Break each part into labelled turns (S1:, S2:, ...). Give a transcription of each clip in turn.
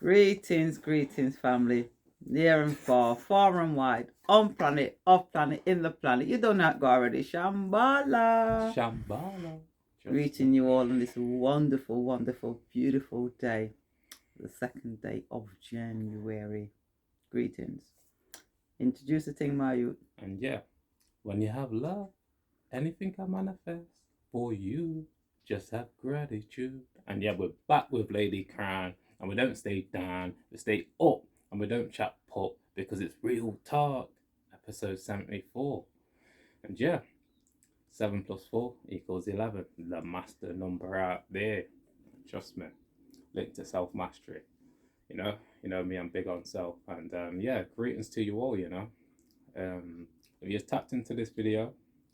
S1: Greetings, greetings, family. Near and far, far and wide, on planet, off planet, in the planet. You don't know that guy already. Shambhala.
S2: Shambhala.
S1: Greeting you all on this wonderful, wonderful, beautiful day, the second day of January. Greetings. Introduce the thing, my youth.
S2: And yeah, when you have love, anything can manifest for you. Just have gratitude. And yeah, we're back with Ladycrowne, and we don't stay down, we stay up, and we don't chat pop because it's real talk. Episode 74. And yeah, 7 plus 4 equals 11. The master number out there. Trust me. Linked to self mastery. You know me, I'm big on self. And yeah, greetings to you all, if you tapped into this video,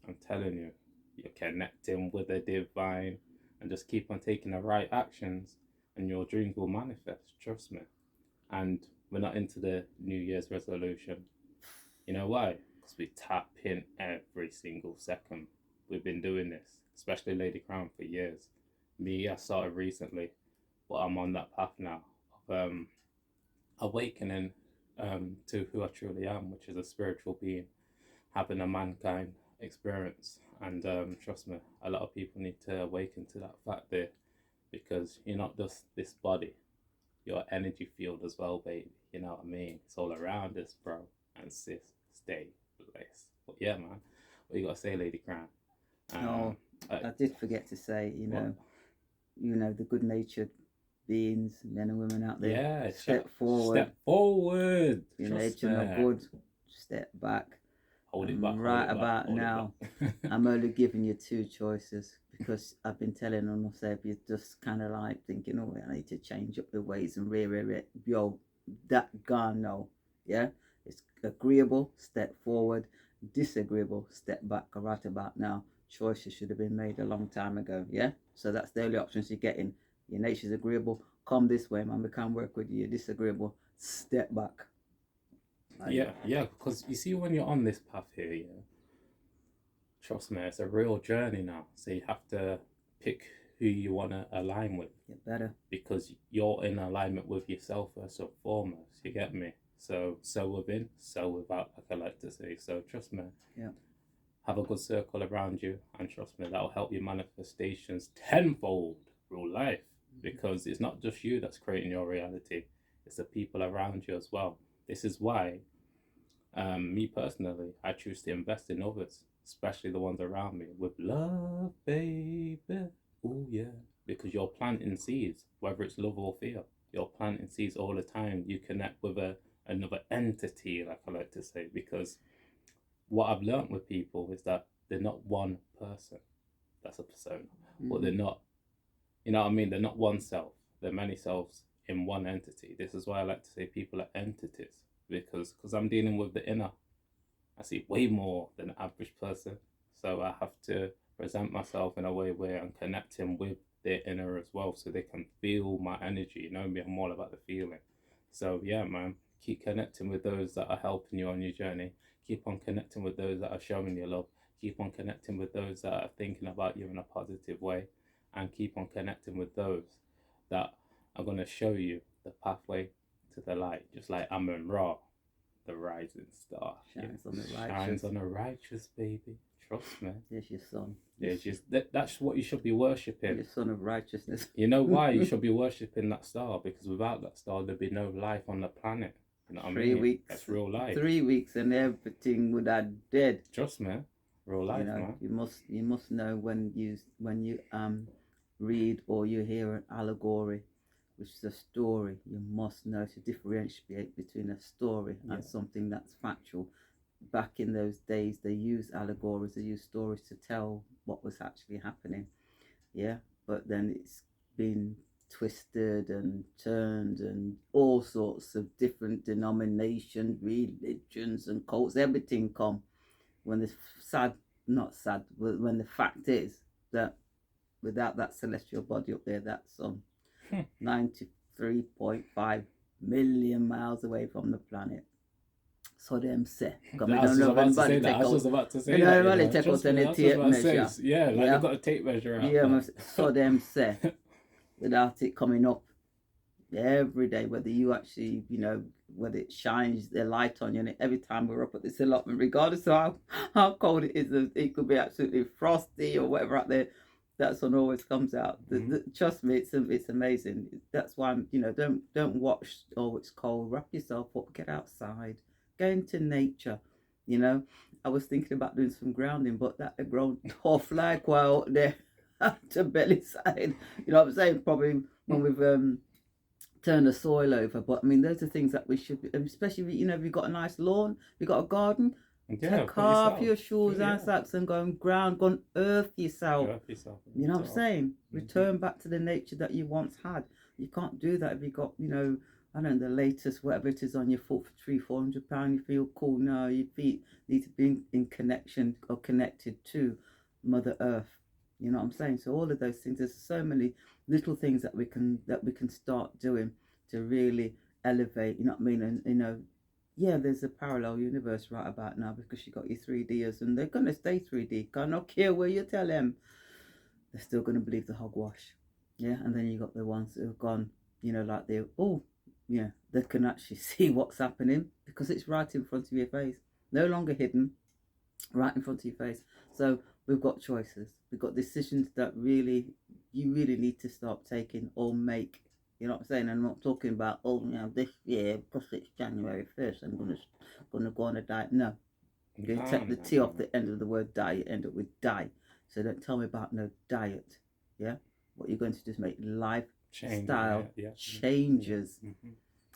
S2: I'm telling you, you're connecting with the divine, and just keep on taking the right actions and your dreams will manifest, trust me. And we're not into the New Year's resolution. You know why? Because we tap in every single second. We've been doing this, especially Ladycrowne, for years. Me, I started recently, but I'm on that path now of awakening to who I truly am, which is a spiritual being, having a mankind experience. And trust me, a lot of people need to awaken to that fact there, because you're not just this body, your energy field as well, baby. You know what I mean? It's all around us, bro. And sis, stay blessed. But yeah, man, what you got to say, Ladycrowne?
S1: I did forget to say, the good-natured beings, men and women out there.
S2: Yeah,
S1: step forward.
S2: Step forward.
S1: Your nature not good. Step back.
S2: Hold it back.
S1: Right about now, I'm only giving you two choices, because I've been telling on myself, you're just kind of like thinking, oh, I need to change up the ways and yo, that gone no. Yeah, it's agreeable, step forward. Disagreeable, step back. Right about now, choices should have been made a long time ago. Yeah, so that's the only options you're getting. Your nature's agreeable, come this way, man. We can't work with you. You're disagreeable, step back.
S2: Yeah, because you see, when you're on this path here, yeah, trust me, it's a real journey now. So you have to pick who you want to align with.
S1: Get better.
S2: Because you're in alignment with yourself first and foremost. You get me? So within, so without, like I like to say. So trust me.
S1: Yeah.
S2: Have a good circle around you, and trust me, that'll help your manifestations tenfold, real life. Because it's not just you that's creating your reality, it's the people around you as well. This is why, me personally, I choose to invest in others, especially the ones around me, with love, baby. Oh yeah, because you're planting seeds, whether it's love or fear. You're planting seeds all the time. You connect with another entity, like I like to say, because what I've learned with people is that they're not one person. That's a persona, but they're not. You know what I mean? They're not one self. They're many selves in one entity. This is why I like to say people are entities, because I'm dealing with the inner. I see way more than the average person. So I have to present myself in a way where I'm connecting with their inner as well, so they can feel my energy. You know me, I'm all about the feeling. So yeah, man, keep connecting with those that are helping you on your journey. Keep on connecting with those that are showing you love. Keep on connecting with those that are thinking about you in a positive way. And keep on connecting with those that are going to show you the pathway to the light, just like Amun Ra, the rising star.
S1: Shines on the righteous.
S2: Shines on the righteous, baby. Trust me.
S1: Yes, your son.
S2: That's what you should be worshipping.
S1: Your son of righteousness.
S2: You know why you should be worshipping that star? Because without that star, there'd be no life on the planet. You know what I mean?
S1: 3 weeks.
S2: That's real life.
S1: 3 weeks and everything would have dead.
S2: Trust me, real life, man.
S1: You must know when you read or you hear an allegory, which is a story. You must know to differentiate between a story and something that's factual. Back in those days, they used allegories, they used stories to tell what was actually happening. Yeah, but then it's been twisted and turned, and all sorts of different denominations, religions and cults, everything come when the when the fact is that without that celestial body up there, that's 93.5 million miles away from the planet. So them say,
S2: I was about to say that.
S1: Take out any tape measure.
S2: Yeah, they've got a tape measure out.
S1: Yeah, so them say, without it coming up, every day, whether you actually, whether it shines the light on you. And every time we're up at this allotment, regardless of how cold it is, it could be absolutely frosty or whatever out there. That sun always comes out. Trust me, it's amazing. That's why I'm, don't watch. Oh, it's cold. Wrap yourself up. Get outside. Go into nature. You know, I was thinking about doing some grounding, but that had grown tough like while out there to belly side. You know what I'm saying? Probably when we've turn the soil over. But I mean, those are things that we should, especially if you've got a nice lawn, you've got a garden. Take off your shoes and socks and go and ground, go and earth yourself. You know what I'm saying? Return back to the nature that you once had. You can't do that if you got, I don't know, the latest, whatever it is on your foot for £300-400. You feel cool. No, your feet need to be in connection or connected to Mother Earth. You know what I'm saying? So all of those things, there's so many little things that we can start doing to really elevate. You know what I mean? And yeah, there's a parallel universe right about now because you got your 3Ders and they're gonna stay 3D. I don't care where you tell them, they're still gonna believe the hogwash. Yeah, and then you got the ones who have gone, like they can actually see what's happening because it's right in front of your face, no longer hidden, right in front of your face. So we've got choices, we've got decisions that you really need to start taking or make. You know what I'm saying? I'm not talking about this year because it's January 1st I'm gonna go on a diet. No, you take the T off the end of the word diet, end up with die. So don't tell me about no diet. Yeah, what you're going to do is make lifestyle changes.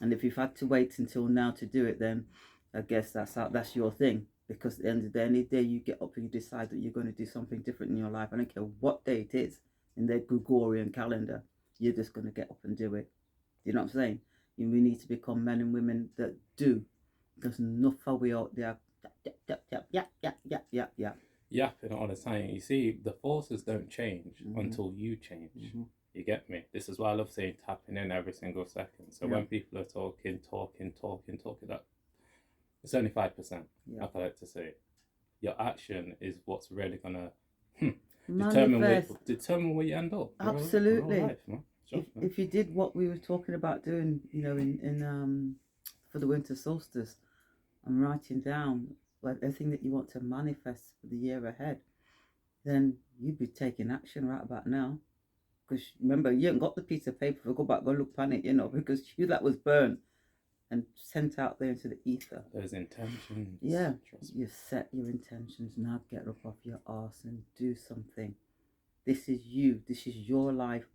S1: And if you've had to wait until now to do it, then I guess that's your thing. Because at the end of the day, any day you get up and you decide that you're going to do something different in your life, I don't care what day it is in their Gregorian calendar, you're just going to get up and do it. You know what I'm saying? We need to become men and women that do. There's enough of we out there.
S2: Yapping all the time. You see, the forces don't change until you change. You get me? This is why I love saying tapping in every single second. So when people are talking, that it's only 5%. Like I like to say, your action is what's really gonna determine where you end up.
S1: Absolutely. Life, man. If you did what we were talking about doing, in for the winter solstice, and writing down everything that you want to manifest for the year ahead, then you'd be taking action right about now. Because remember, you haven't got the piece of paper for go back, go look on it, because that was burnt and sent out there into the ether.
S2: Those intentions.
S1: Yeah, you set your intentions. Now get up off your arse and do something. This is you. This is your life.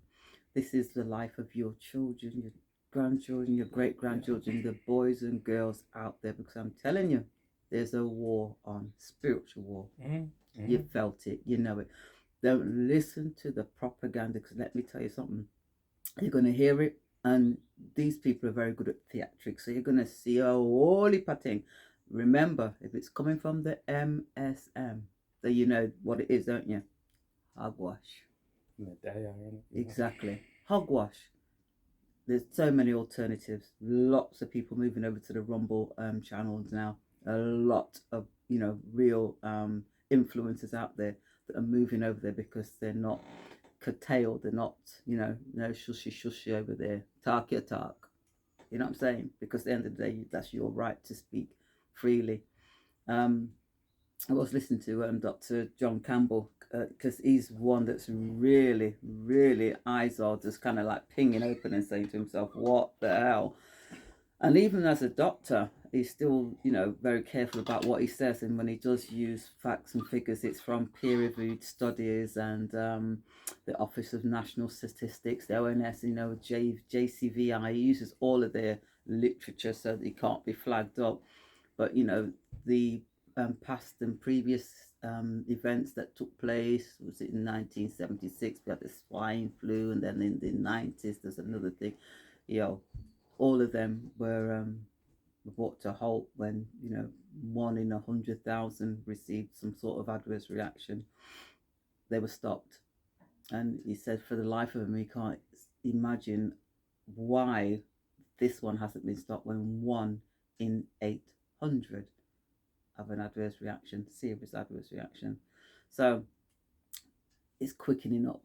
S1: This is the life of your children, your grandchildren, your great-grandchildren, the boys and girls out there. Because I'm telling you, there's a war on, spiritual war. You felt it. You know it. Don't listen to the propaganda, because let me tell you something. You're going to hear it, and these people are very good at theatrics. So you're going to see a holy thing. Remember, if it's coming from the MSM, then you know what it is, don't you? Hogwash. Exactly. Hogwash. There's so many alternatives. Lots of people moving over to the Rumble channels now. A lot of real influencers out there that are moving over there because they're not curtailed. They're not no shushy over there. Talk your talk. You know what I'm saying? Because at the end of the day, that's your right to speak freely. I was listening to Dr. John Campbell because he's one that's really, really eyes are just kind of like pinging open and saying to himself, what the hell? And even as a doctor, he's still, very careful about what he says. And when he does use facts and figures, it's from peer-reviewed studies and the Office of National Statistics, the ONS, JCVI. He uses all of their literature so that he can't be flagged up. But, the past and previous events that took place, was it in 1976? We had the swine flu, and then in the 90s, there's another thing. All of them were brought to halt when 1 in 100,000 received some sort of adverse reaction. They were stopped, and he said for the life of him he can't imagine why this one hasn't been stopped when 1 in 800 have an adverse reaction, serious adverse reaction. So it's quickening up.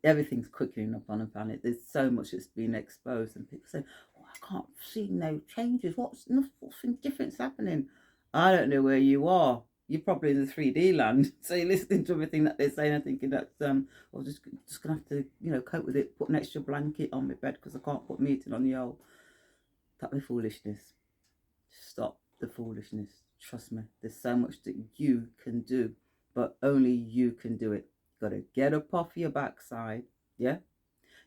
S1: everything's quickening up on the planet. There's so much that's been exposed, and people say, "Oh, I can't see no changes. What's nothing different's happening?" I don't know where you are. You're probably in the 3D land, so you're listening to everything that they're saying and thinking that I'm just gonna have to cope with it. Put an extra blanket on my bed because I can't put meat on the old. That be foolishness. Stop the foolishness. Trust me. There's so much that you can do, but only you can do it. You gotta get up off your backside, yeah.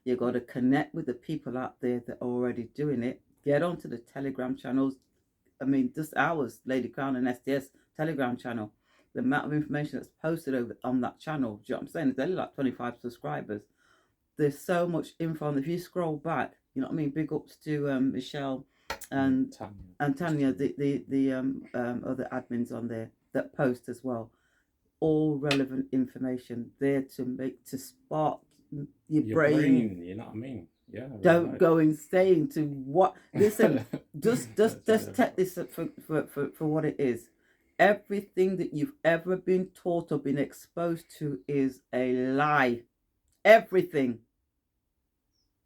S1: You gotta connect with the people out there that are already doing it. Get onto the Telegram channels. I mean, just ours, Ladycrowne and STS Telegram channel. The amount of information that's posted over on that channel, do you know what I'm saying? There's only like 25 subscribers. There's so much info, and if you scroll back, you know what I mean. Big ups to Michelle and Tanya, the other admins on there that post as well. All relevant information there to spark your brain.
S2: You know what I mean? Yeah.
S1: Don't go insane to what. Listen, just take this for what it is. Everything that you've ever been taught or been exposed to is a lie. Everything,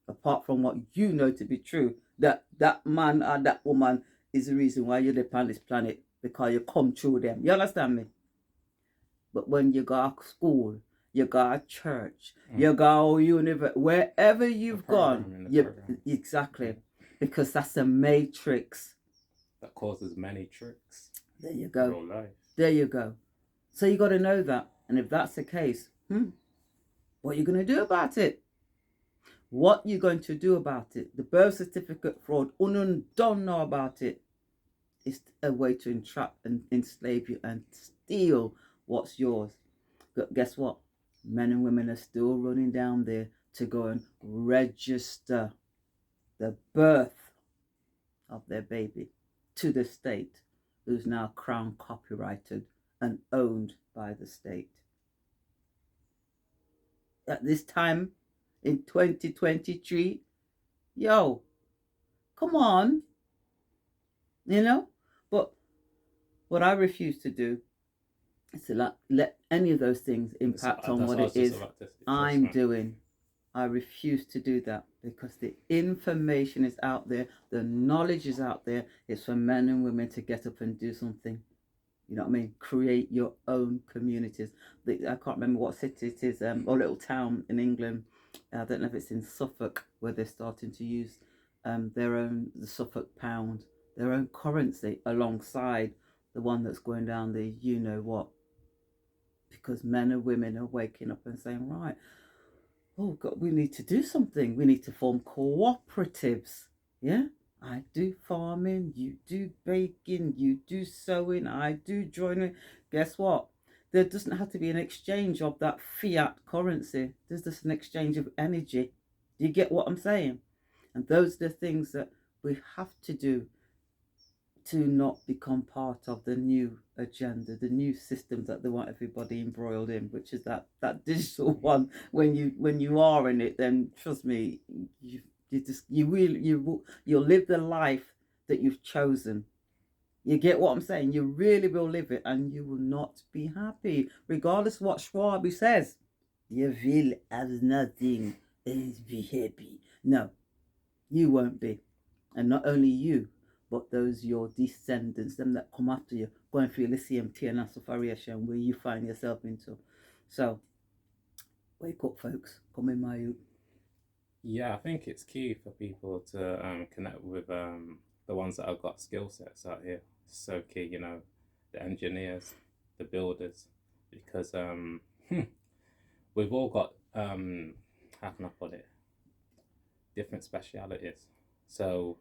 S1: apart from what you know to be true, that man or that woman is the reason why you live on this planet, because you come through them. You understand me? But when you go to school, you go to church, you go to university, wherever you've gone, exactly, because that's a matrix
S2: that causes many tricks.
S1: There you go. There you go. So you got to know that, and if that's the case, what are you going to do about it? What you going to do about it? The birth certificate fraud, don't know about it. It's a way to entrap and enslave you and steal what's yours. But guess what? Men and women are still running down there to go and register the birth of their baby to the state, who's now crown copyrighted and owned by the state. At this time in 2023, yo, come on. But what I refuse to do is to let any of those things impact on what it is I'm doing. I refuse to do that, because the information is out there, the knowledge is out there. It's for men and women to get up and do something. You know what I mean? Create your own communities. I can't remember what city it is, or little town in England. I don't know if it's in Suffolk, where they're starting to use the Suffolk pound, their own currency, alongside the one that's going down the you know what. Because men and women are waking up and saying, right, oh God, we need to do something. We need to form cooperatives. Yeah? I do farming, you do baking, you do sewing, I do joinery. Guess what? There doesn't have to be an exchange of that fiat currency. There's just an exchange of energy. Do you get what I'm saying? And those are the things that we have to do to not become part of the new agenda, the new systems that they want everybody embroiled in, which is that digital one. When you are in it, then trust me, you'll live the life that you've chosen. You get what I'm saying? You really will live it, and you will not be happy, regardless of what Schwabi says. You will have nothing and be happy. No, you won't be. And not only you, but those your descendants, them that come after you, going through the same tear and sufferation where you find yourself into. So, wake up, folks. Come in, my youth.
S2: Yeah, I think it's key for people to connect with the ones that have got skill sets out here. It's so key, the engineers, the builders, because we've all got how can I put it, different specialities. So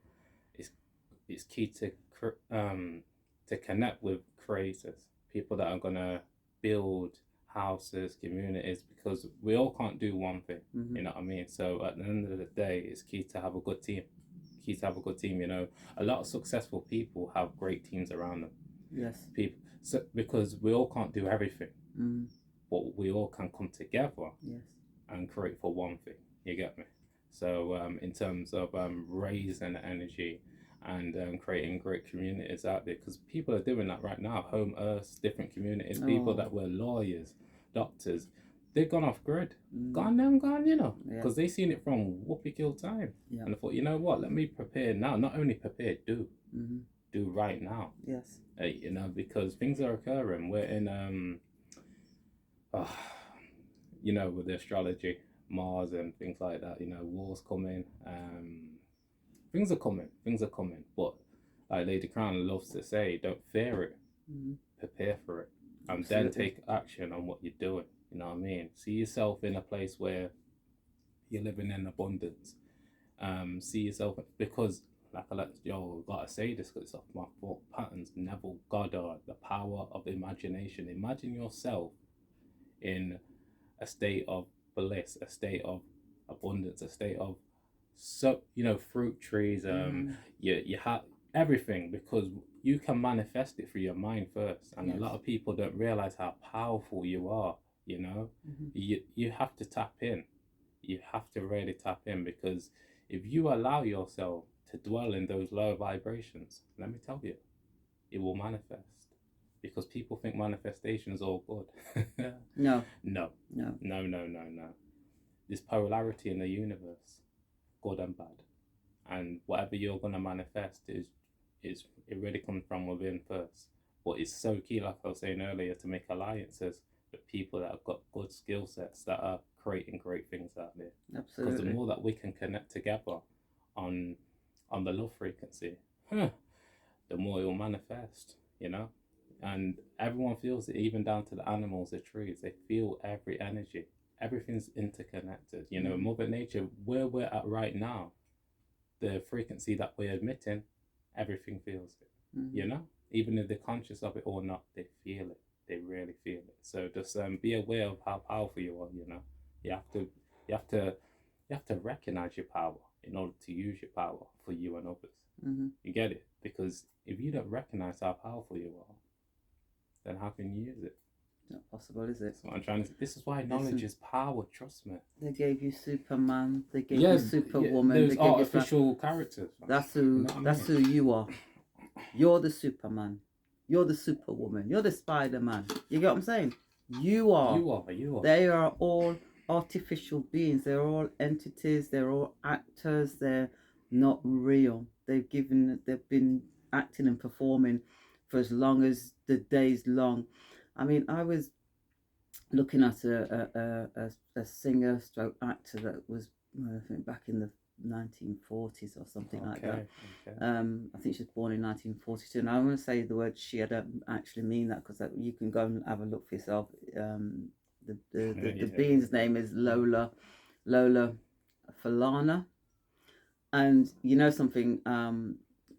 S2: it's key to connect with creators, people that are gonna build houses, communities, because we all can't do one thing. You know what I mean? So at the end of the day, it's key to have a good team. A lot of successful people have great teams around them.
S1: Yes.
S2: Because we all can't do everything, but we all can come together.
S1: Yes.
S2: And create for one thing. You get me? So in terms of raising energy and creating great communities out there, because people are doing that right now. Home Earths, different communities, people that were lawyers, doctors, they've gone off grid.
S1: Mm.
S2: Gone, you know,
S1: Yeah.
S2: because they seen it from whoopee kill time.
S1: Yeah.
S2: And I thought, you know what, let me prepare now. Not only prepare, do.
S1: Mm-hmm.
S2: Do right now.
S1: Yes.
S2: You know, because things are occurring. We're in, you know, with the astrology, Mars and things like that, you know, wars coming. Things are coming. Things are coming. But like Ladycrowne loves to say, don't fear it.
S1: Mm-hmm.
S2: Prepare for it. And
S1: Absolutely.
S2: then take action on what you're doing. You know what I mean? See yourself in a place where you're living in abundance. See yourself, because like I like, yo, gotta say this because it's off my thought patterns. Neville Goddard, the power of imagination. Imagine yourself in a state of bliss, a state of abundance, a state of, so you know, fruit trees. You have everything, because you can manifest it through your mind first, and
S1: Yes.
S2: a lot of people don't realize how powerful you are. You know, you have to tap in. You have to really tap in, because if you allow yourself to dwell in those lower vibrations, let me tell you, it will manifest. Because people think manifestation is all good.
S1: No.
S2: No.
S1: No.
S2: No, no, no, no. There's polarity in the universe, good and bad. And whatever you're gonna manifest is it really comes from within first. But it's so key, like I was saying earlier, to make alliances with people that have got good skill sets that are creating great things out there.
S1: Absolutely.
S2: Because the more that we can connect together on the love frequency, the more it will manifest, you know? And everyone feels it, even down to the animals, the trees. They feel every energy. Everything's interconnected. You know, Mother Nature, where we're at right now, the frequency that we're emitting, everything feels it. You know? Even if they're conscious of it or not, they feel it. They really feel it. So just be aware of how powerful you are, you know. You have to recognize your power in order to use your power for you and others. You get it? Because if you don't recognize how powerful you are, then how can you use it?
S1: It's not possible, is it?
S2: That's what I'm trying to. This is why knowledge is power. Trust me.
S1: They gave you Superman. They gave you Superwoman.
S2: Those
S1: they gave
S2: artificial characters.
S1: That's who.
S2: You know
S1: that's who you are. You're the Superman. You're the Superwoman. You're the Spider-Man. You get what I'm saying? You are.
S2: You are.
S1: They are all artificial beings. They're all entities. They're all actors. They're not real. They've been acting and performing for as long as the day's long. I mean, I was looking at a singer stroke actor that was, I think, back in the 1940s or something like that.
S2: Okay.
S1: I think she was born in 1942. And I want to say the word she, I don't actually mean that, because you can go and have a look for yourself. The being's name is Lola Falana. And you know something,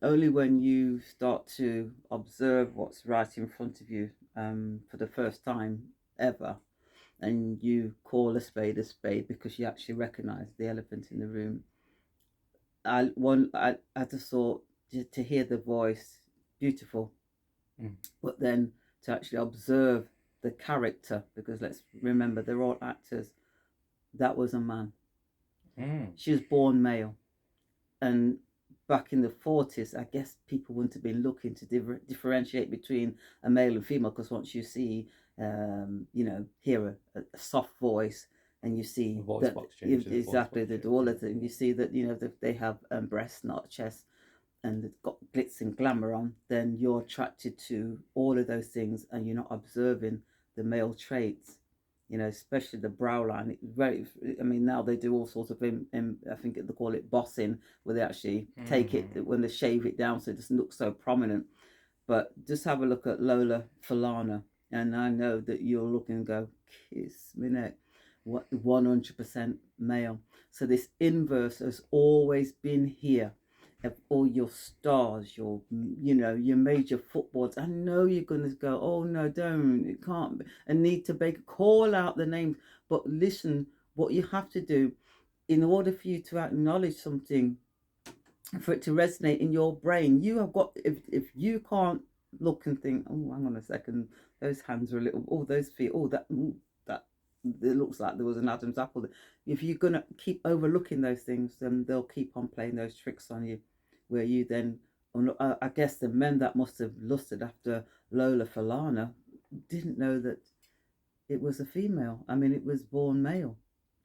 S1: only when you start to observe what's right in front of you for the first time ever, and you call a spade because you actually recognize the elephant in the room. I just thought, to hear the voice, beautiful, but then to actually observe the character, because let's remember they're all actors. That was a man. She was born male, and back in the 40s, I guess people wouldn't have been looking to differentiate between a male and female, because once you see, hear a soft voice, and you see that exactly that all of them, you see that that they have breasts, not chest, and they've got glitz and glamour on, then you're attracted to all of those things, and you're not observing the male traits. Especially the brow line. I mean, now they do all sorts of, I think they call it bossing, where they actually take it, when they shave it down so it doesn't look so prominent. But just have a look at Lola Falana, and I know that you'll look and go, kiss me neck, 100% male. So this inverse has always been here. Of all your stars, your major footballs. I know you're gonna go, oh no, don't, it can't be. Anita Baker, call out the names, but listen, what you have to do in order for you to acknowledge something, for it to resonate in your brain, you have got, if you can't look and think, oh, hang on a second, those hands are a little, oh, those feet, oh, that it looks like there was an Adam's apple. If you're gonna keep overlooking those things, then they'll keep on playing those tricks on you, where you then, I guess the men that must have lusted after Lola Falana didn't know that it was a female. I mean, it was born male.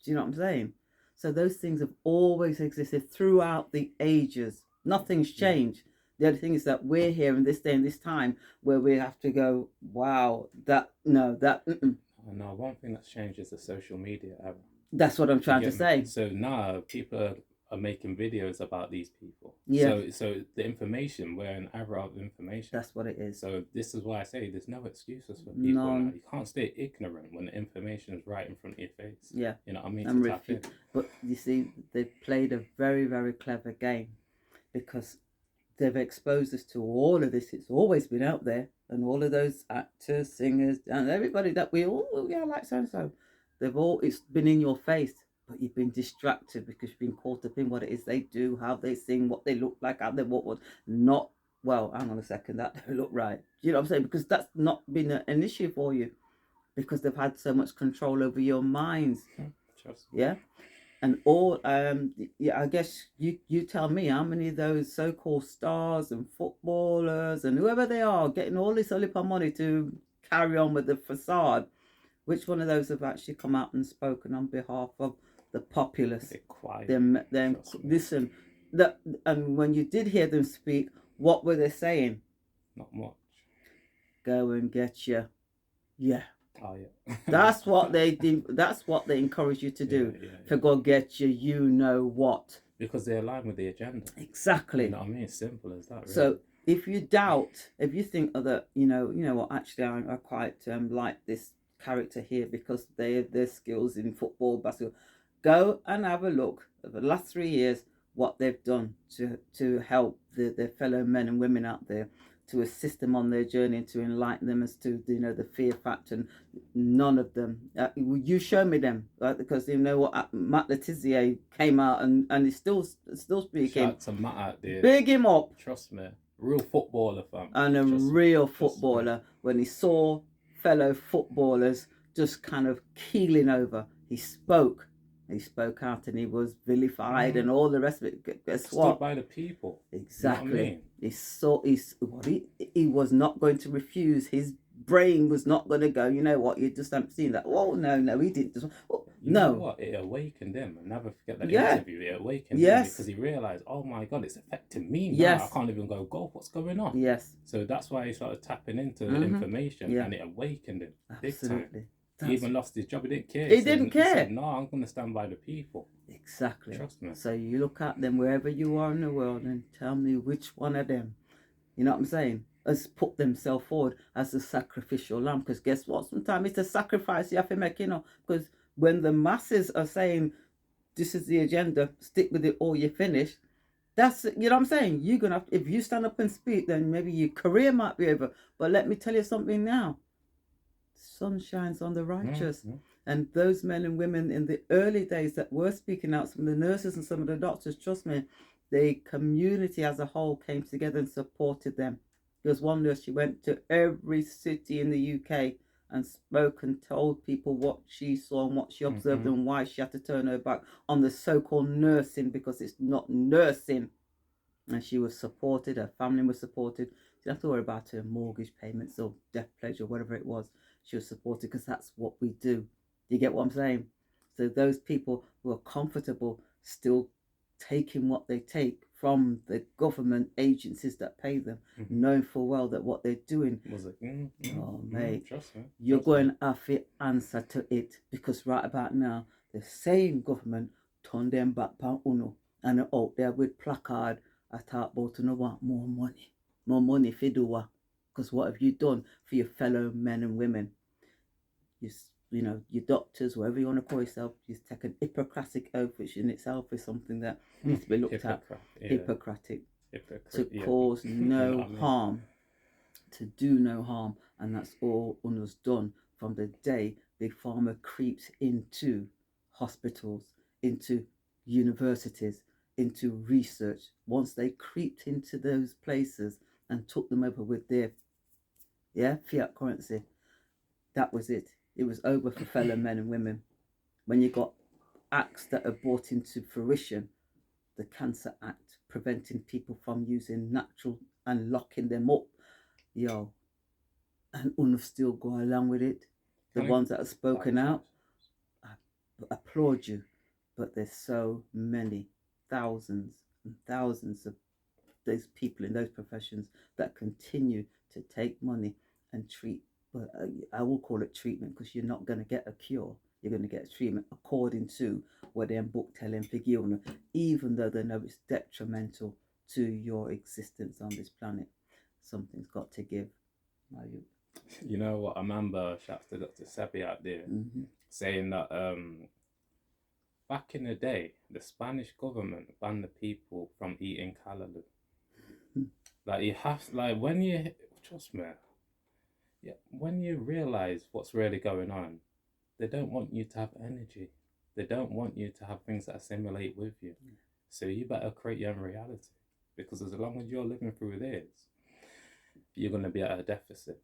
S1: Do you know what I'm saying? So those things have always existed throughout the ages. Nothing's changed. The other thing is that we're here in this day and this time where we have to go, wow, that, no, that,
S2: No, one thing that's changed is the social media era.
S1: That's what I'm trying to say.
S2: So now people are making videos about these people.
S1: Yeah.
S2: So the information, we're an era of information.
S1: That's what it is.
S2: So this is why I say there's no excuses for people now. You can't stay ignorant when the information is right in front of your face.
S1: Yeah.
S2: You know what I mean?
S1: I'm with you. But you see, they've played a very, very clever game because they've exposed us to all of this. It's always been out there. And all of those actors, singers, and everybody that we all, yeah, like so-and-so. It's been in your face, but you've been distracted because you've been caught up in what it is they do, how they sing, what they look like, how they what not, well, hang on a second, that don't look right. You know what I'm saying? Because that's not been an issue for you because they've had so much control over your minds. Yeah. And all, yeah, I guess you tell me how many of those so-called stars and footballers and whoever they are getting all this Olympic money to carry on with the facade. Which one of those have actually come out and spoken on behalf of the populace?
S2: They're quiet.
S1: Them listen. And when you did hear them speak, what were they saying?
S2: Not much.
S1: Go and get your, yeah.
S2: Oh yeah.
S1: That's what they did. That's what they encourage you to do. To go get your, you know what? Because
S2: they align with the agenda.
S1: Exactly.
S2: You know what I mean? It's simple as that. Really.
S1: So if you doubt, if you think that you know what, actually I quite like this character here because their skills in football, basketball. Go and have a look over the last 3 years what they've done to help their fellow men and women out there, to assist them on their journey and to enlighten them as to the fear factor. And none of them. You show me them, right? Because you know what, Matt Letizia came out and he's still speaking.
S2: Shout out to Matt out there.
S1: Big him up.
S2: Trust me, real footballer, fam.
S1: And a real footballer. When he saw fellow footballers just kind of keeling over, he spoke out and he was vilified and all the rest of it. Guess what?
S2: Stood by the people.
S1: Exactly. You know what I mean? He was not going to refuse. His brain was not going to go, you know what, you just haven't seen that. Oh, no, he didn't.
S2: You know what? It awakened him. I'll never forget that interview. It awakened him because he realized, oh my God, it's affecting me now. Yes. I can't even go, what's going on?
S1: Yes.
S2: So that's why he started tapping into information and it awakened him.
S1: Absolutely.
S2: Big time. He even lost his job. He didn't care.
S1: He didn't care.
S2: He said, no, I'm going to stand by the people.
S1: Exactly.
S2: Trust me. So
S1: you look at them wherever you are in the world and tell me which one of them, you know what I'm saying, has put themselves forward as a sacrificial lamb. Because guess what? Sometimes it's a sacrifice you have to make, because when the masses are saying, this is the agenda, stick with it or you're finished, that's, you know what I'm saying? You're going to have, if you stand up and speak, then maybe your career might be over. But let me tell you something now. Sun shines on the righteous. And those men and women in the early days that were speaking out, some of the nurses and some of the doctors, trust me, the community as a whole came together and supported them. There was one nurse, she went to every city in the UK and spoke and told people what she saw and what she observed and why she had to turn her back on the so-called nursing, because it's not nursing. And she was supported, her family was supported. She didn't have to worry about her mortgage payments or death pledge or whatever it was. She was supported because that's what we do. Do you get what I'm saying? So those people who are comfortable still taking what they take from the government agencies that pay them, knowing full well that what they're doing, mate, you're going to have to answer to it, because right about now, the same government turned them back on UNO and are out there with placard. I talk about you want more money for do what? Because what have you done for your fellow men and women? You know, your doctors, whatever you want to call yourself, you take an Hippocratic oath, which in itself is something that needs to be looked at. Hippocratic. To cause no harm, to do no harm. And that's all UNO's done from the day Big Pharma creeps into hospitals, into universities, into research. Once they creeped into those places and took them over with their fiat currency, that was it. It was over for fellow men and women. When you got acts that are brought into fruition, the Cancer Act, preventing people from using natural and locking them up, and UNO still go along with it. the ones that have spoken out, I applaud you. But there's so many thousands and thousands of those people in those professions that continue to take money and treat. Well, I will call it treatment because you're not going to get a cure. You're going to get a treatment according to what their book telling figure, even though they know it's detrimental to your existence on this planet. Something's got to give.
S2: You know what? I remember, shouts to Dr. Sebi out there, saying that back in the day, the Spanish government banned the people from eating callaloo. Like, you have, like, when you, trust me, yeah, when you realize what's really going on, they don't want you to have energy. They don't want you to have things that assimilate with you. So you better create your own reality, because as long as you're living through this, you're going to be at a deficit.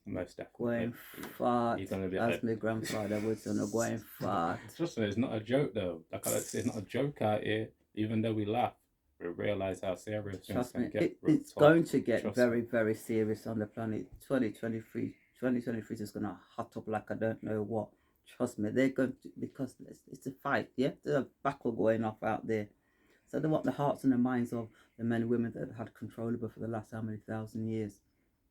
S2: Most definitely.
S1: Going fart,
S2: you're gonna be
S1: as my grandfather would say, going fart.
S2: Trust me, it's not a joke though. Like I say, it's not a joke out here. Even though we laugh, we realise how serious things can get.
S1: It's going to get very, very serious on the planet. 2023 is going to hot up like I don't know what. Trust me, they're going to, because it's a fight, yeah? There's a battle going off out there. So they want the hearts and the minds of the men and women that have had control over for the last how many thousand years.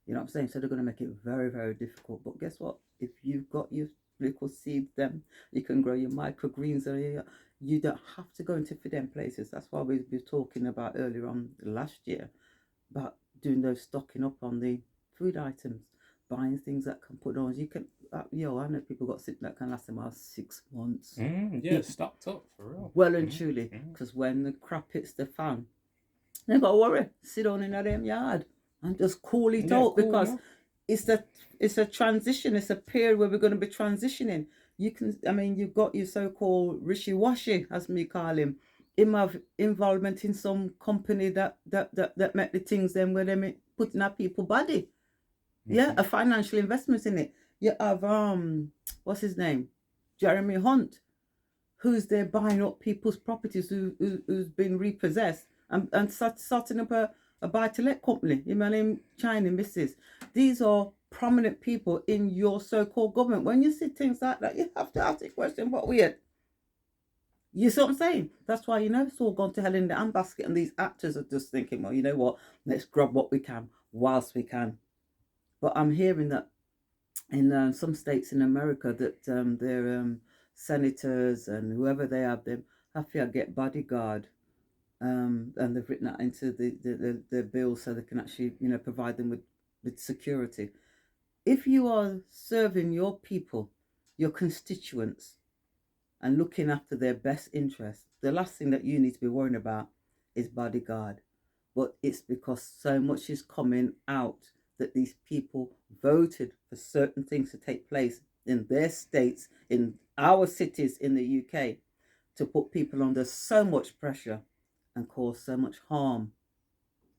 S1: You know what I'm saying? So they're going to make it very, very difficult. But guess what? If you've got your little seeds, then you can grow your microgreens. You don't have to go into them places. That's why we were talking about earlier on last year about doing those stocking up on the food items, buying things that can put on. You can, I know people got sick that can last them about 6 months.
S2: Stocked up for real.
S1: Well and truly, because when the crap hits the fan, they got to worry. Sit on in them yard and just cool it out, because it's a transition. It's a period where we're going to be transitioning. You've got your so-called rishi-washi, as me call him, involvement in some company that make the things then where they putting up people body. Yeah, a financial investment in it. You have what's his name, Jeremy Hunt, who's there buying up people's properties who's been repossessed and starting up a buy-to-let company. You know, in China, Mrs. These are prominent people in your so-called government. When you see things like that, you have to ask the question, what weird? You see what I'm saying? That's why, it's all gone to hell in the handbasket, and these actors are just thinking, well, you know what? Let's grab what we can whilst we can. But I'm hearing that in some states in America that their senators and whoever they have to get bodyguard. And they've written that into the bill so they can actually, provide them with security. If you are serving your people, your constituents, and looking after their best interests, the last thing that you need to be worrying about is bodyguard. But it's because so much is coming out that these people voted for certain things to take place in their states, in our cities in the UK, to put people under so much pressure and cause so much harm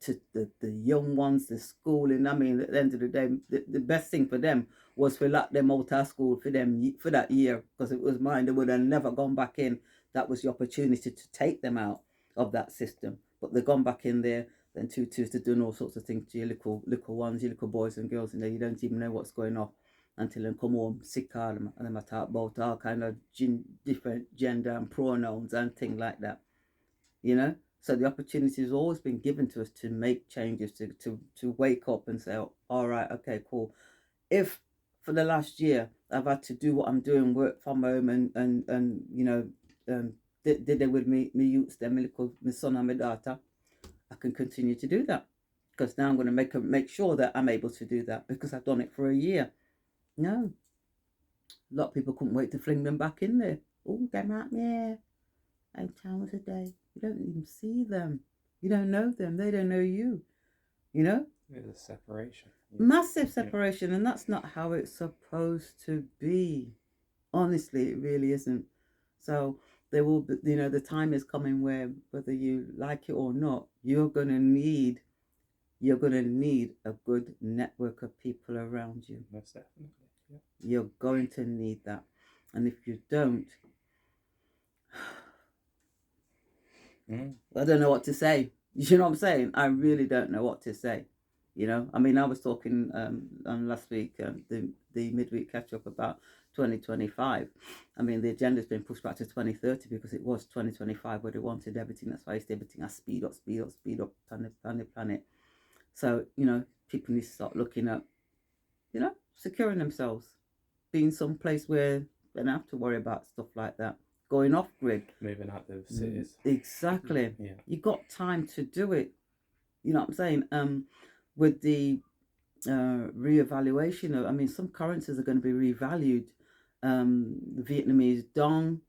S1: to the young ones, the schooling. At the end of the day, the best thing for them was to lock them out of school for that year, because it was mine. They would have never gone back in. That was the opportunity to take them out of that system. But they've gone back in there, then tutus to doing all sorts of things to your little ones, your little boys and girls in there. You don't even know what's going on until they come home sick of them, and they talk about all kind of different gender and pronouns and things like that. So the opportunity has always been given to us to make changes, to wake up and say, oh, all right, okay, cool. If for the last year I've had to do what I'm doing, work from home and did it with me youths, my son and my daughter, I can continue to do that, because now I'm going to make sure that I'm able to do that, because I've done it for a year. No, a lot of people couldn't wait to fling them back in there. Oh, get out there. 8 hours a day. You don't even see them. You don't know them. They don't know you.
S2: There's a separation.
S1: Massive separation, and that's not how it's supposed to be. Honestly, it really isn't. So there will be, the time is coming where, whether you like it or not, you're gonna need a good network of people around you.
S2: Most definitely. Yeah.
S1: You're going to need that, and if you don't, I don't know what to say. You know what I'm saying? I really don't know what to say. I was talking on last week, the midweek catch up, about 2025. I mean, the agenda's been pushed back to 2030 because it was 2025 where they wanted everything. That's why it's everything has speed up, planet. So, people need to start looking at, securing themselves, being someplace where they don't have to worry about stuff like that. Going off grid.
S2: Moving out the cities.
S1: Exactly.
S2: Yeah.
S1: You got time to do it. You know what I'm saying? With the reevaluation of, some currencies are going to be revalued. The Vietnamese dong,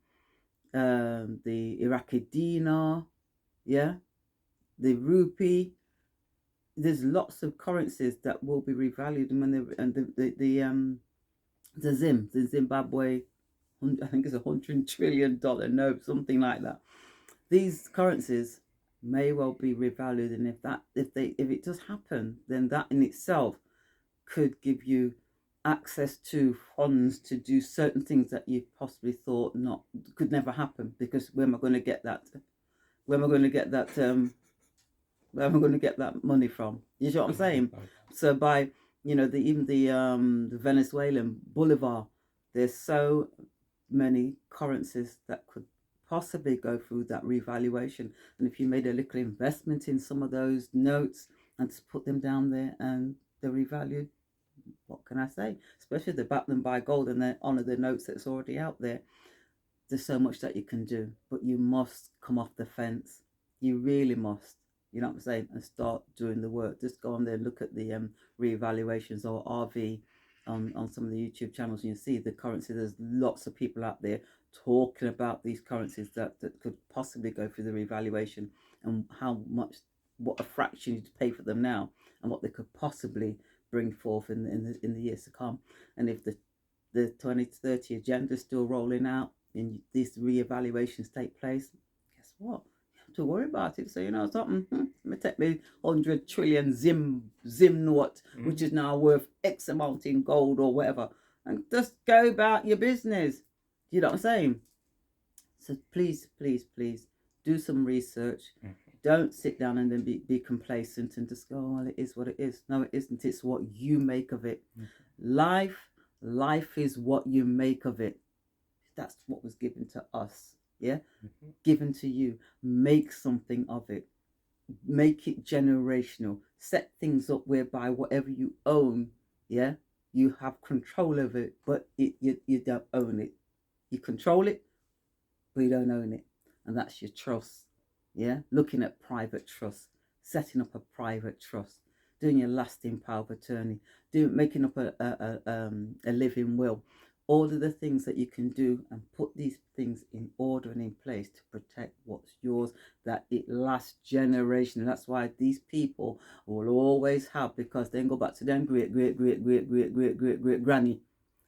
S1: the Iraqi dinar, yeah, the rupee. There's lots of currencies that will be revalued, and the Zimbabwe, I think it's $100 trillion note, something like that. These currencies may well be revalued, and if it does happen, then that in itself could give you access to funds to do certain things that you possibly thought could never happen, because where am I going to get that? Where am I going to get that? Where am I going to get that money from? You know what I'm saying? So by even the Venezuelan bolivar, there's so many currencies that could possibly go through that revaluation. And if you made a little investment in some of those notes and just put them down there and they're revalued, what can I say? Especially if they back them by gold and they honor the notes that's already out there. There's so much that you can do, but you must come off the fence. You really must. You know what I'm saying? And start doing the work. Just go on there and look at the reevaluations or RV on some of the YouTube channels, and you see the currency. There's lots of people out there talking about these currencies that could possibly go through the revaluation, and what a fraction you pay for them now, and what they could possibly bring forth in the years to come. And if the 2030 agenda is still rolling out and these reevaluations take place, guess what? You have to worry about it. So something. Let me take me 100 trillion zim note, which is now worth X amount in gold or whatever, and just go about your business. You know what I'm saying? So please do some research. Don't sit down and then be complacent and just go, oh, well, it is what it is. No, it isn't. It's what you make of it. Life is what you make of it. That's what was given to us. Yeah? Given to you. Make something of it. Make it generational. Set things up whereby whatever you own, yeah, you have control over it, but you don't own it. You control it, but you don't own it. And that's your trust. Yeah, looking at private trust, setting up a private trust, doing your lasting power of attorney, making up a living will, all of the things that you can do, and put these things in order and in place to protect what's yours, that it lasts generation. That's why these people will always have, because they can go back to them great granny,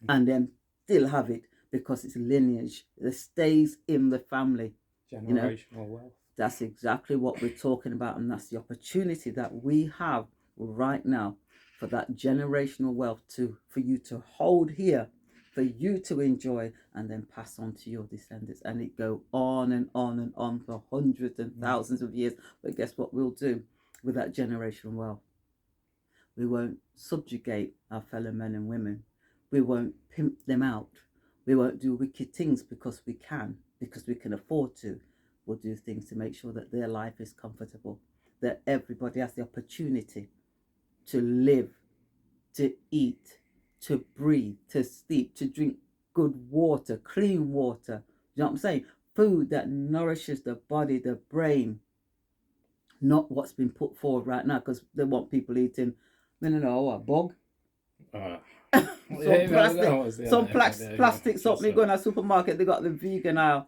S1: and then still have it, because it's lineage that stays in the family.
S2: Generational wealth.
S1: That's exactly what we're talking about, and that's the opportunity that we have right now for that generational wealth for you to hold here, for you to enjoy, and then pass on to your descendants, and it go on and on and on for hundreds and thousands of years. But guess what we'll do with that generational wealth? We won't subjugate our fellow men and women. We won't pimp them out. We won't do wicked things because we can afford to. We'll do things to make sure that their life is comfortable, that everybody has the opportunity to live, to eat, to breathe, to sleep, to drink good water, clean water. You know what I'm saying? Food that nourishes the body, the brain, not what's been put forward right now, because they want people eating, a bog. Plastic, something. Go in a supermarket, they got the vegan aisle,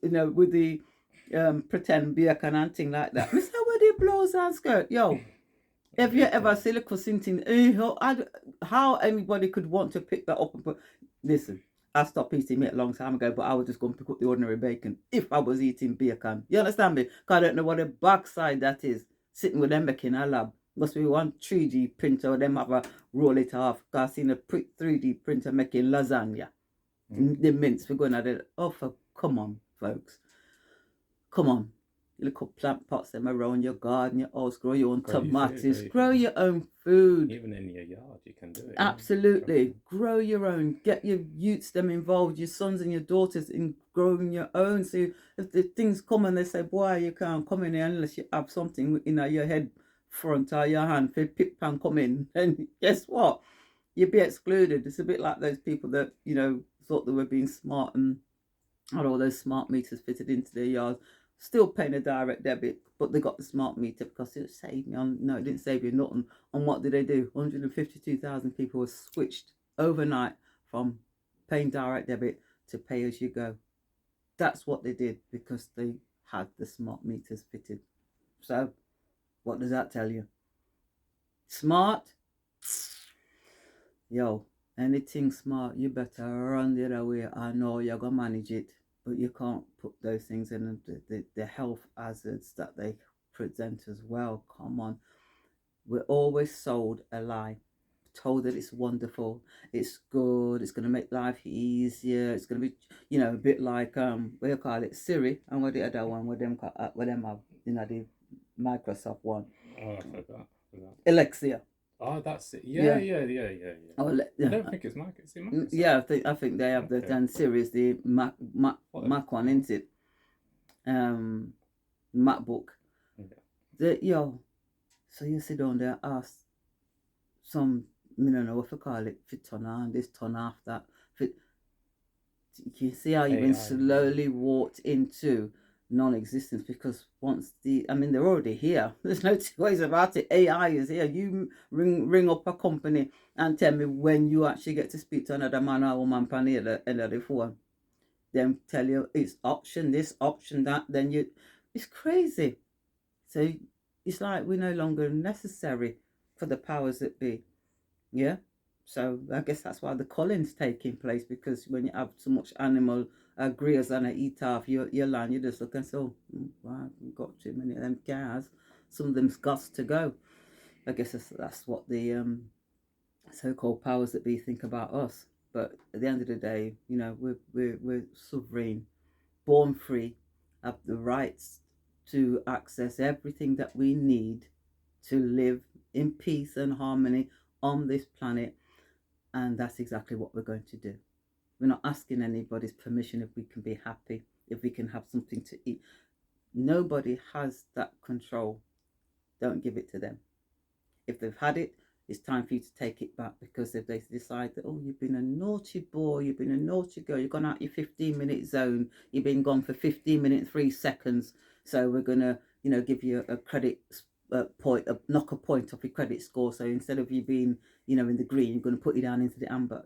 S1: with the pretend beer can and thing like that. Mr. Where the blouse and skirt? Yo, have you ever seen a sinting? How anybody could want to pick that up and put? Listen, I stopped eating meat a long time ago, but I was just going to pick up the ordinary bacon if I was eating beer can. You understand me? Because I don't know what a backside that is. Sitting with them making a lab. Must be one 3D printer, or them have a roll it off. Because I've seen a 3D printer making lasagna. The mince, we're going at it. Oh, come on, folks. Come on. your little plant pots them around your garden, your house, grow your own
S2: Grow your food,
S1: tomatoes, grow your own food.
S2: Even in your yard, you can do it.
S1: Absolutely.
S2: Yeah.
S1: Grow your own. Get your youths them involved, your sons and your daughters in growing your own. So if the things come and they say, boy, you can't come in here unless you have something in your head front or your hand for pick pan come in. And guess what? You'd be excluded. It's a bit like those people that, thought they were being smart and had all those smart meters fitted into their yards, still paying a direct debit, but they got the smart meter because it saved me on. No, it didn't save you nothing. And what did they do? 152,000 people were switched overnight from paying direct debit to pay as you go. That's what they did because they had the smart meters fitted. So, what does that tell you? Smart? Yo, anything smart, you better run the other way. I know you're going to manage it, but you can't put those things in the health hazards that they present as well. Come on. We're always sold a lie. Told that it's wonderful, it's good, it's going to make life easier, it's going to be, a bit like, what do you call it, Siri, and what the other one, with them have, the Microsoft one.
S2: Oh, I forgot.
S1: Alexa.
S2: Oh, that's it. Yeah.
S1: Oh,
S2: I don't think it's Microsoft.
S1: Yeah, I think they have the and Siri is the Mac one, isn't it? MacBook. So you sit down there, ask some, I don't know what to call it, fit turn on this, turn off that. You see how you've been slowly walked into non-existence because they're already here. There's no two ways about it. AI is here. You ring up a company and tell me when you actually get to speak to another man or woman on the end of the phone. Then tell you it's option this, option that. Then it's crazy. So it's like we're no longer necessary for the powers that be. Yeah. So I guess that's why the culling's taking place, because when you have so much animal greers and eat off your land, you just look and say, oh, wow, we've got too many of them cows. Some of them's got to go. I guess that's what the so-called powers that be think about us. But at the end of the day, we're sovereign, born free, have the rights to access everything that we need to live in peace and harmony on this planet. And that's exactly what we're going to do. We're not asking anybody's permission if we can be happy, if we can have something to eat. Nobody has that control. Don't give it to them. If they've had it, it's time for you to take it back, because if they decide that, oh, you've been a naughty boy, you've been a naughty girl, you've gone out your 15-minute zone, you've been gone for 15 minutes, 3 seconds, so we're going to, give you a credit point, knock a point off your credit score. So instead of you being, in the green, you're going to put you down into the amber.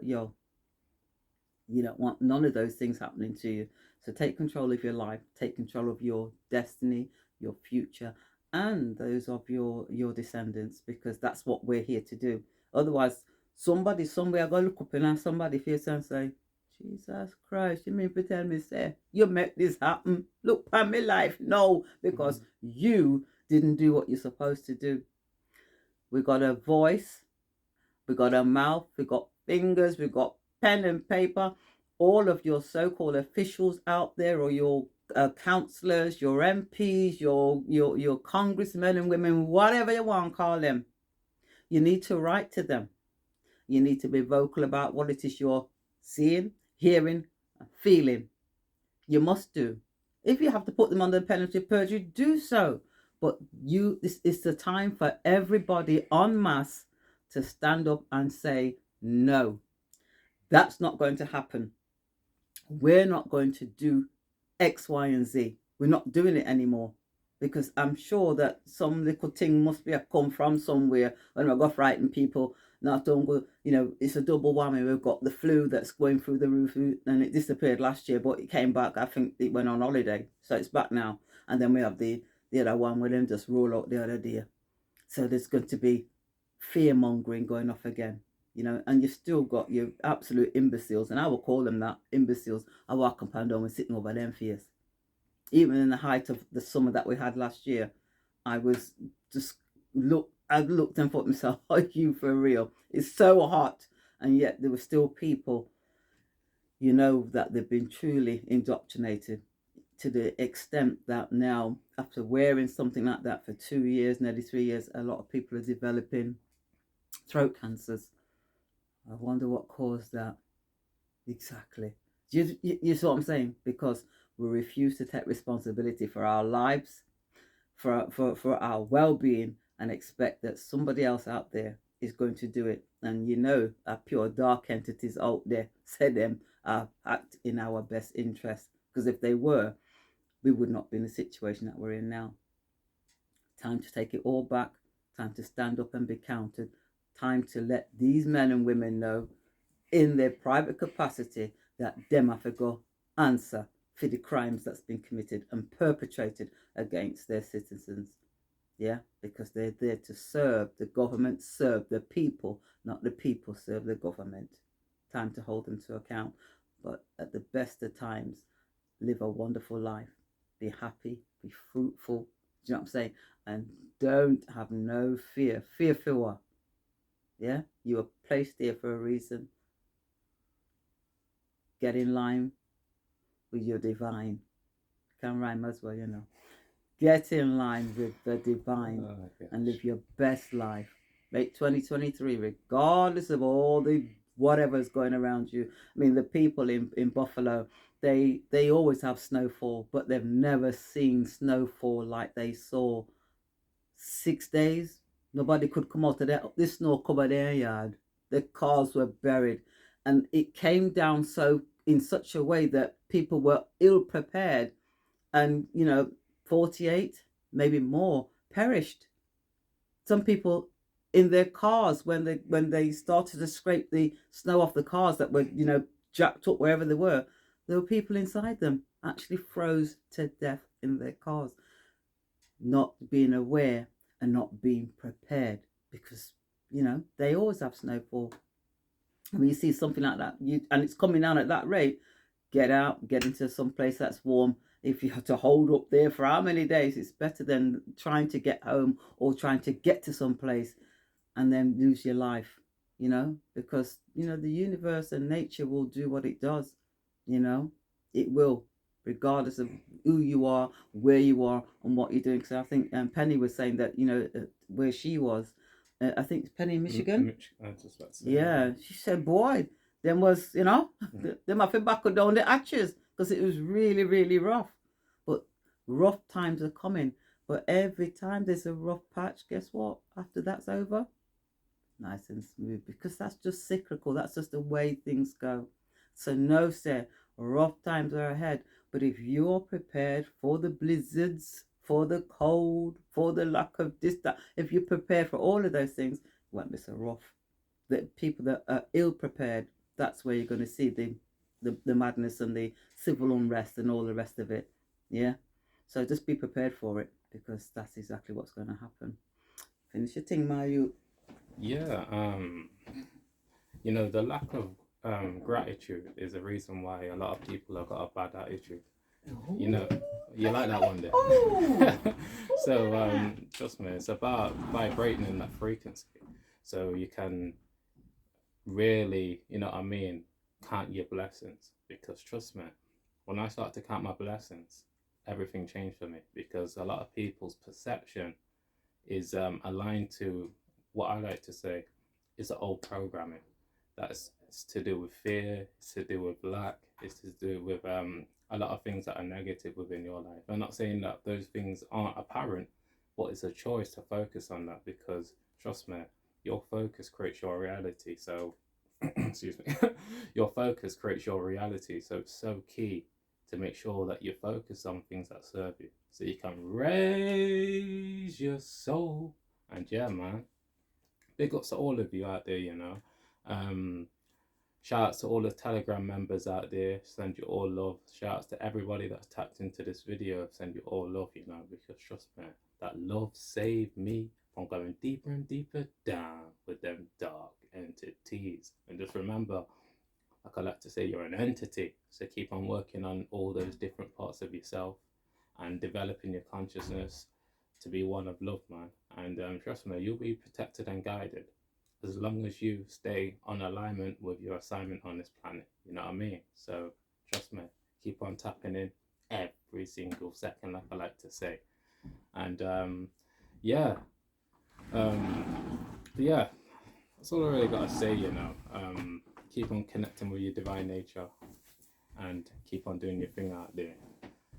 S1: You don't want none of those things happening to you. So take control of your life, take control of your destiny, your future, and those of your descendants, because that's what we're here to do. Otherwise, somebody somewhere going to look up and somebody face and say, Jesus Christ, you mean to tell me, say, you make this happen? Look at my life. No, because you didn't do what you're supposed to do. We got a voice, we got a mouth, we got fingers, we got pen and paper. All of your so-called officials out there, or your councillors, your MPs, your congressmen and women, whatever you want to call them, you need to write to them. You need to be vocal about what it is you're seeing, hearing, and feeling. You must do. If you have to put them under the penalty of perjury, do so. But this is the time for everybody en masse to stand up and say, no, that's not going to happen. We're not going to do X, Y, and Z. We're not doing it anymore, because I'm sure that some little thing must be come from somewhere when we got frightened people. Not don't go, it's a double whammy. We've got the flu that's going through the roof, and it disappeared last year, but it came back. I think it went on holiday, so it's back now. And then we have the other one where them just roll out the other day. So there's going to be fear mongering going off again, and you've still got your absolute imbeciles, and I will call them that, imbeciles. I walk up and down and sitting over them fears. Even in the height of the summer that we had last year, I was just I looked and thought to myself, are you for real? It's so hot. And yet there were still people, that they've been truly indoctrinated. to the extent that now, after wearing something like that for 2 years, nearly 3 years, a lot of people are developing throat cancers. I wonder what caused that exactly. You see what I'm saying? Because we refuse to take responsibility for our lives, for our well-being, and expect that somebody else out there is going to do it. And our pure dark entities out there say them act in our best interest, because if they were, we would not be in the situation that we're in now. Time to take it all back. Time to stand up and be counted. Time to let these men and women know in their private capacity that them have to go answer for the crimes that's been committed and perpetrated against their citizens. Yeah, because they're there to serve the government, serve the people, not the people serve the government. Time to hold them to account. But at the best of times, live a wonderful life. Be happy, be fruitful. Do you know what I'm saying? And don't have no fear. Fear for what? Yeah? You were placed there for a reason. Get in line with your divine. Can rhyme as well. Get in line with the divine and live your best life. Make 2023, regardless of all the whatever's going around you. I mean, the people in Buffalo, they always have snowfall, but they've never seen snowfall like they saw 6 days. Nobody could come out of this snow covered their yard. The cars were buried, and it came down in such a way that people were ill prepared, and 48, maybe more, perished. Some people in their cars, when they started to scrape the snow off the cars that were jacked up wherever they were, there were people inside them actually froze to death in their cars, not being aware and not being prepared, because they always have snowfall. When you see something like that, and it's coming down at that rate, get out, get into some place that's warm. If you have to hold up there for how many days, it's better than trying to get home or trying to get to some place and then lose your life, because the universe and nature will do what it does. It will, regardless of who you are, where you are, and what you're doing. So I think Penny was saying that where she was, I think it's Penny in Michigan.
S2: I was just about to say
S1: Yeah, she said, boy, them was, them have to back down the hatches, because it was really, really rough. But rough times are coming. But every time there's a rough patch, guess what? After that's over, nice and smooth, because that's just cyclical. That's just the way things go. So no, sir, rough times are ahead. But if you're prepared for the blizzards, for the cold, for the lack of this, that, if you prepare for all of those things, it won't be so rough. The people that are ill prepared, that's where you're going to see the madness and the civil unrest and all the rest of it. Yeah. So just be prepared for it, because that's exactly what's going to happen. Finish your thing, Mayu.
S2: Yeah, the lack of gratitude is a reason why a lot of people have got a bad attitude. You like that one there. So trust me, it's about vibrating in that frequency, so you can really, count your blessings. Because trust me, when I start to count my blessings, everything changed for me, because a lot of people's perception is aligned to what I like to say is the old programming. It's to do with fear, it's to do with lack, it's to do with a lot of things that are negative within your life. I'm not saying that those things aren't apparent, but it's a choice to focus on that, because trust me, your focus creates your reality. So, excuse me, your focus creates your reality. So it's so key to make sure that you focus on things that serve you, so you can raise your soul. And yeah, man, big ups to all of you out there, shout outs to all the Telegram members out there, send you all love. Shout outs to everybody that's tapped into this video, send you all love, because trust me, that love saved me from going deeper and deeper down with them dark entities. And just remember, like I like to say, you're an entity. So keep on working on all those different parts of yourself and developing your consciousness to be one of love, man. And trust me, you'll be protected and guided as long as you stay on alignment with your assignment on this planet. You know what I mean? So trust me, keep on tapping in every every single second, like I like to say. And yeah, yeah, that's all I really got to say, you know. Keep on connecting with your divine nature and keep on doing your thing out there.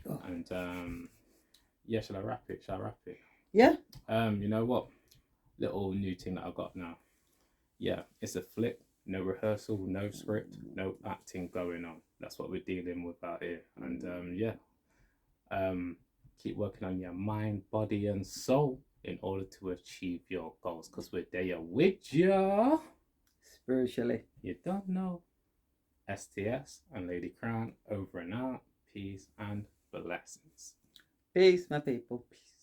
S1: Oh.
S2: And yeah, shall I wrap it?
S1: Yeah.
S2: You know what? Little new thing that I got now. Yeah, it's a flip. No rehearsal, no script, no acting going on. That's what we're dealing with out here. And yeah, keep working on your mind, body, and soul in order to achieve your goals. Because we're there with you.
S1: Spiritually.
S2: You don't know. STS and Ladycrowne over and out. Peace and blessings.
S1: Peace, my people. Peace.